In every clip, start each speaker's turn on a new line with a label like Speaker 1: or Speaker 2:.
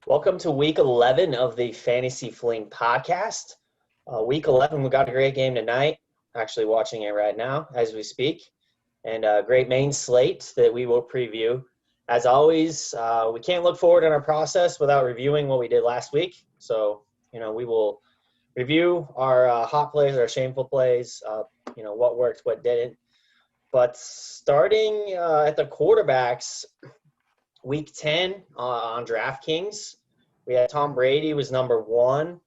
Speaker 1: Welcome to week 11 of the Fantasy Fling podcast. Week 11, we got a great game tonight. Actually watching it right now as we speak. And a great main slate that we will preview. As always, we can't look forward in our process without reviewing what we did last week. So, we will review our hot plays, our shameful plays, what worked, what didn't. But starting at the quarterbacks, Week 10 on DraftKings, we had Tom Brady was number one.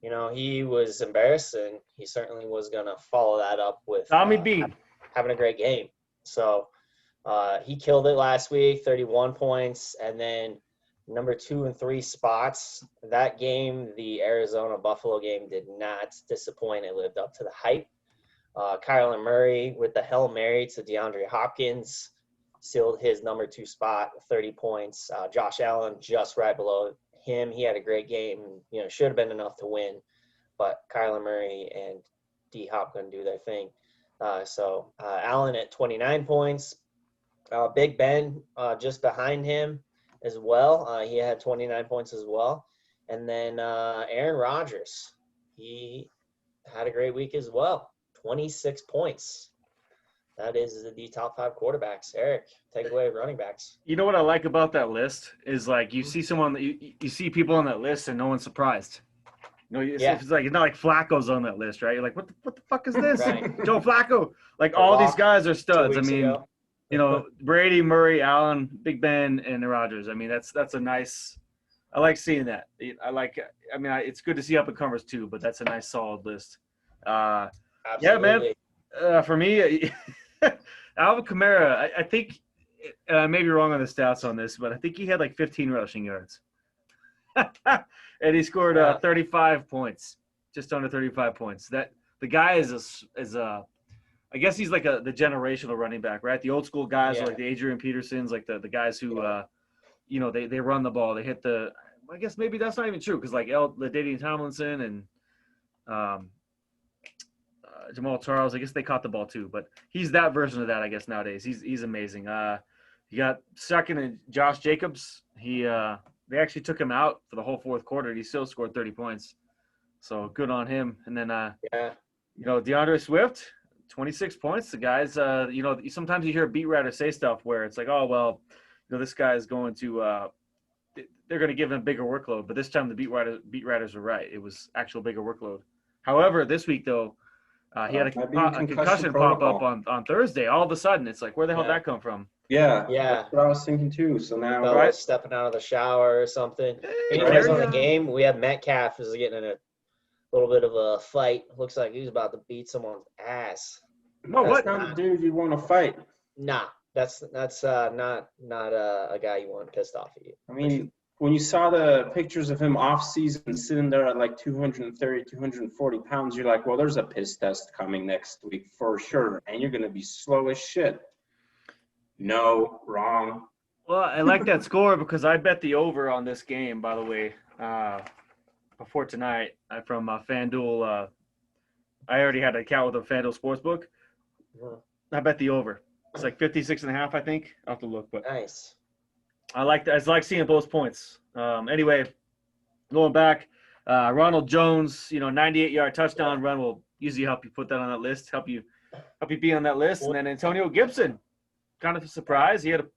Speaker 1: He was embarrassed, and he certainly was going to follow that up with
Speaker 2: Tommy B.
Speaker 1: having a great game. So he killed it last week, 31 points. And then number 2 and 3 spots, that game, the Arizona-Buffalo game, did not disappoint. It lived up to the hype. Kyler Murray with the Hail Mary to DeAndre Hopkins sealed his number 2 spot, 30 points. Josh Allen just right below him. He had a great game. Should have been enough to win, but Kyler Murray and D-Hop going to do their thing. So Allen at 29 points. Big Ben just behind him as well. He had 29 points as well. And then Aaron Rodgers, he had a great week as well, 26 points. That is the top 5 quarterbacks. Eric, take away running backs.
Speaker 2: You know what I like about that list is you see someone that you see people on that list and no one's surprised. It's not like Flacco's on that list, right? You're like, what the fuck is this?
Speaker 1: Right.
Speaker 2: Joe Flacco. All these guys are studs. Brady, Murray, Allen, Big Ben, and Rodgers. That's a nice. I like seeing that. It's good to see up and comers too, but that's a nice solid list.
Speaker 1: Absolutely.
Speaker 2: Yeah, man. For me. Alvin Kamara, I think I may be wrong on the stats on this, but I think he had 15 rushing yards. And he scored 35 points, just under 35 points. That the guy is I guess he's the generational running back, right? The old school guys are like the Adrian Petersons, the guys who they run the ball, they hit the. I guess maybe that's not even true because LaDainian Tomlinson and Jamal Charles, I guess they caught the ball too, but he's that version of that, I guess, nowadays. He's amazing. You got second and Josh Jacobs. They actually took him out for the whole fourth quarter. And he still scored 30 points. So good on him. And then, DeAndre Swift, 26 points. The guys, sometimes you hear a beat writer say stuff where it's like, oh, well, this guy is going to they're going to give him a bigger workload. But this time the beat writers were right. It was actual bigger workload. However, this week, though, he had a concussion pop up on Thursday. All of a sudden, it's like, where the hell did that come from?
Speaker 3: Yeah. That's what I was thinking too. So now,
Speaker 1: stepping out of the shower or something. Anyways, on the game, we have Metcalf is getting in a little bit of a fight. Looks like he's about to beat someone's ass.
Speaker 3: No, that's not a dude you want to fight.
Speaker 1: Nah, that's not a guy you want pissed off at you.
Speaker 3: When you saw the pictures of him off season sitting there at 230, 240 pounds, you're like, well, there's a piss test coming next week for sure. And you're going to be slow as shit. No, wrong.
Speaker 2: Well, I like that score because I bet the over on this game, by the way, before tonight from FanDuel. I already had an account with a FanDuel Sportsbook. I bet the over. It's 56.5, I think. I'll have to look, but
Speaker 1: nice.
Speaker 2: I like that. I like seeing both points. Anyway, going back, Ronald Jones, 98-yard touchdown run will usually help you put that on that list, help you be on that list. And then Antonio Gibson, kind of a surprise. I don't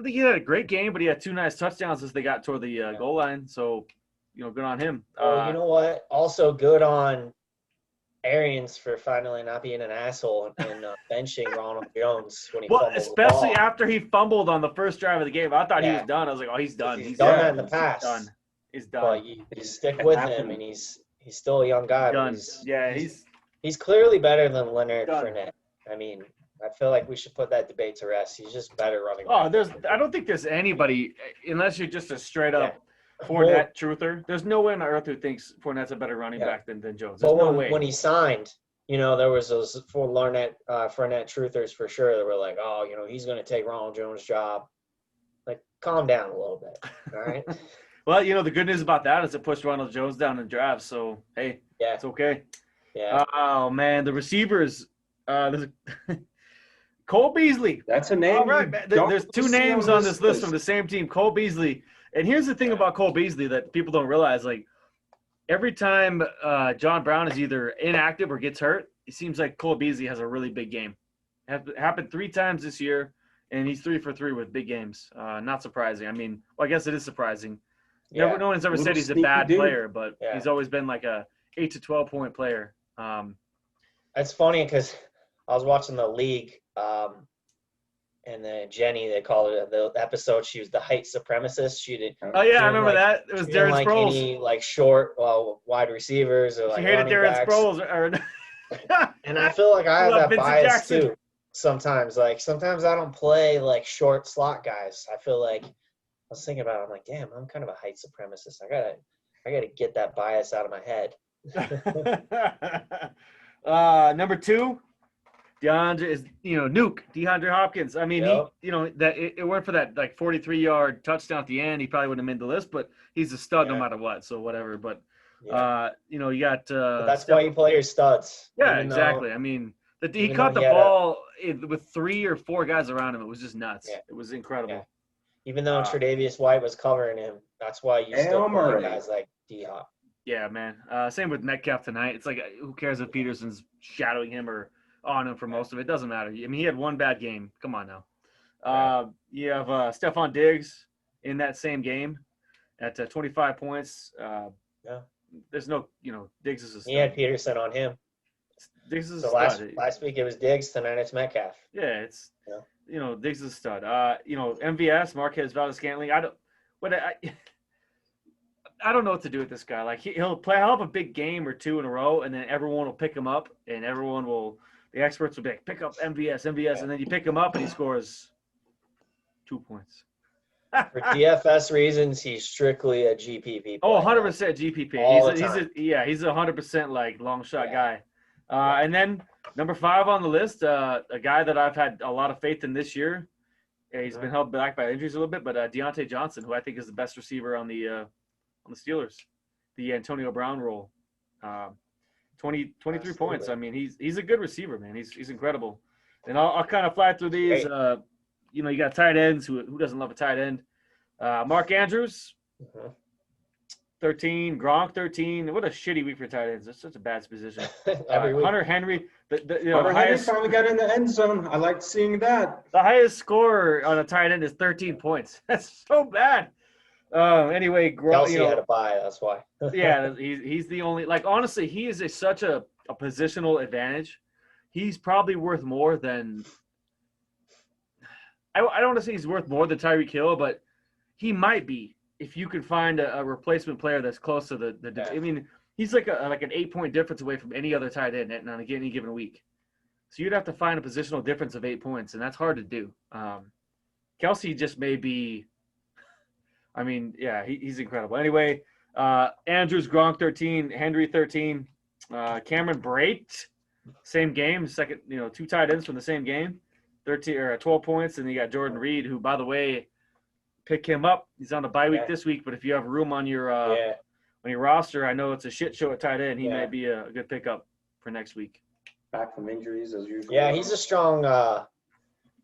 Speaker 2: think he had a great game, but he had 2 nice touchdowns as they got toward the goal line. So, good on him.
Speaker 1: You know what? Also good on Arians for finally not being an asshole and benching Ronald Jones when he fumbled
Speaker 2: especially
Speaker 1: the ball.
Speaker 2: after he fumbled on the first drive of the game. I thought he was done. I was like, oh, he's done.
Speaker 1: He's done that in the past.
Speaker 2: He's done.
Speaker 1: But you stick with him, and he's still a young guy.
Speaker 2: Done.
Speaker 1: He's clearly better than Leonard Fournette. I feel like we should put that debate to rest. He's just better running.
Speaker 2: I don't think there's anybody, unless you're just a straight up Fournette truther. There's no way on earth who thinks Fournette's a better running back than Jones. There's no way.
Speaker 1: When he signed, there was those 4 Fournette truthers for sure that were like, oh, he's going to take Ronald Jones' job. Calm down a little bit, all right?
Speaker 2: Well, the good news about that is it pushed Ronald Jones down in drafts. So, hey, it's okay.
Speaker 1: Yeah.
Speaker 2: Oh, man, the receivers. Cole Beasley.
Speaker 3: That's a name.
Speaker 2: All right, man. There's 2 names on this list from the same team. Cole Beasley And here's the thing about Cole Beasley that people don't realize. Like, every time John Brown is either inactive or gets hurt, it seems like Cole Beasley has a really big game. Happened 3 times this year, and he's 3 for 3 with big games. Not surprising. I mean, well, I guess it is surprising.
Speaker 1: Yeah.
Speaker 2: No one's ever said he's a
Speaker 3: Sneaky
Speaker 2: bad
Speaker 3: dude.
Speaker 2: player, but he's always been like a 8 to 12 point player.
Speaker 1: It's funny because I was watching the league, and then Jenny, they called it the episode. She was the height supremacist. She didn't.
Speaker 2: Oh yeah, I remember
Speaker 1: like,
Speaker 2: that. It was
Speaker 1: she didn't
Speaker 2: Darren
Speaker 1: like
Speaker 2: Sproles.
Speaker 1: any like short, wide receivers or like
Speaker 2: She hated
Speaker 1: running
Speaker 2: Darren
Speaker 1: backs.
Speaker 2: Sproles.
Speaker 1: And I feel like I have that
Speaker 2: Vincent
Speaker 1: bias
Speaker 2: Jackson.
Speaker 1: too. Sometimes, sometimes I don't play like short slot guys. I feel like I was thinking about it. I'm like, damn, I'm kind of a height supremacist. I gotta get that bias out of my head.
Speaker 2: Number 2, DeAndre is DeAndre Hopkins. I mean,
Speaker 1: Yep.
Speaker 2: he that it went for that like 43-yard touchdown at the end. He probably wouldn't have made the list, but he's a stud no matter what. So whatever. But you got.
Speaker 1: But that's why you play your studs.
Speaker 2: Yeah,
Speaker 1: even
Speaker 2: exactly.
Speaker 1: though-
Speaker 2: I mean, he
Speaker 1: even
Speaker 2: caught
Speaker 1: though
Speaker 2: the
Speaker 1: he had
Speaker 2: ball with 3 or 4 guys around him. It was just nuts.
Speaker 1: Yeah.
Speaker 2: It was incredible.
Speaker 1: Yeah. Even though Tre'Davious White was covering him, that's why you still play
Speaker 3: Murray.
Speaker 1: guys like D-Hop.
Speaker 2: Yeah, man. Same with Metcalf tonight. It's like, who cares if Peterson's shadowing him or on him for most of it? It doesn't matter. I mean, he had one bad game. Come on now. You have Stephon Diggs in that same game at 25 points. There's no, Diggs is a stud.
Speaker 1: He had Peterson on him.
Speaker 2: Diggs is a
Speaker 1: So
Speaker 2: stud.
Speaker 1: last week it was Diggs, tonight it's Metcalf.
Speaker 2: Yeah, it's Diggs is a stud. MVS, Marquez Valdez-Scantling. I don't know what to do with this guy. Like he'll have a big game or 2 in a row, and then everyone will pick him up, and the experts will be like, pick up MVS, and then you pick him up and he scores 2 points.
Speaker 1: For DFS reasons, he's strictly a GPP player.
Speaker 2: Oh, 100% GPP. He's a 100% like long shot guy. And then number 5 on the list, a guy that I've had a lot of faith in this year. He's been held back by injuries a little bit, but Deontay Johnson, who I think is the best receiver on the Steelers, the Antonio Brown role. 23
Speaker 1: Absolutely.
Speaker 2: points. I mean, he's a good receiver, man. He's incredible. And I'll kind of fly through these. You got tight ends. Who doesn't love a tight end? Mark Andrews, 13. Gronk, 13. What a shitty week for tight ends. That's such a bad position.
Speaker 1: Every week.
Speaker 2: Hunter Henry,
Speaker 3: Hunter Henry finally got in the end zone. I liked seeing that.
Speaker 2: The highest scorer on a tight end is 13 points. That's so bad. Anyway,
Speaker 1: Kelsey had a bye, that's why.
Speaker 2: Yeah, he's the only. Like, honestly, he is such a positional advantage. He's probably worth more than. I don't want to say he's worth more than Tyreek Hill, but he might be if you could find a replacement player that's close to the.
Speaker 1: Yeah.
Speaker 2: I mean, he's like an 8-point difference away from any other tight end on any given week. So you'd have to find a positional difference of 8 points, and that's hard to do. Kelsey just may be. I mean, yeah, he's incredible. Anyway, Andrews, Gronk, 13, Henry, 13, Cameron Brate, same game, second, 2 tight ends from the same game, 12 points, and you got Jordan Reed, who, by the way, pick him up. He's on a bye week this week, but if you have room on your roster, I know it's a shit show at tight end. He might be a good pickup for next week.
Speaker 3: Back from injuries as usual.
Speaker 1: Yeah, he's a strong.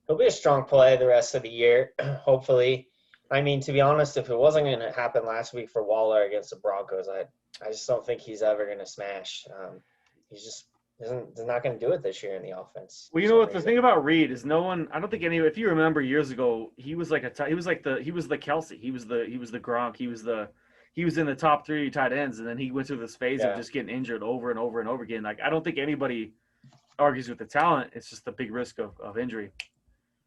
Speaker 1: He'll be a strong play the rest of the year, hopefully. I mean, to be honest, if it wasn't going to happen last week for Waller against the Broncos, I just don't think he's ever going to smash. He's just not going to do it this year in the offense.
Speaker 2: Well, you know what the thing about Reed is, no one. I don't think any. If you remember years ago, he was like the Kelsey. He was the Gronk. He was in the top 3 tight ends, and then he went through this phase of just getting injured over and over and over again. Like, I don't think anybody argues with the talent. It's just the big risk of injury.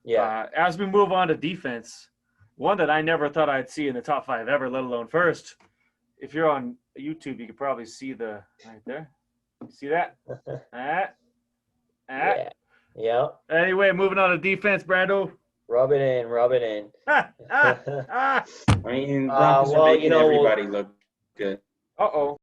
Speaker 1: Yeah.
Speaker 2: As we move on to defense. One that I never thought I'd see in the top 5 ever, let alone first. If you're on YouTube, you can probably see right there. You see that?
Speaker 1: Yeah.
Speaker 2: Anyway, moving on to defense, Brando.
Speaker 1: Rub it in.
Speaker 3: I mean, Broncos are making everybody look good.
Speaker 2: Uh-oh.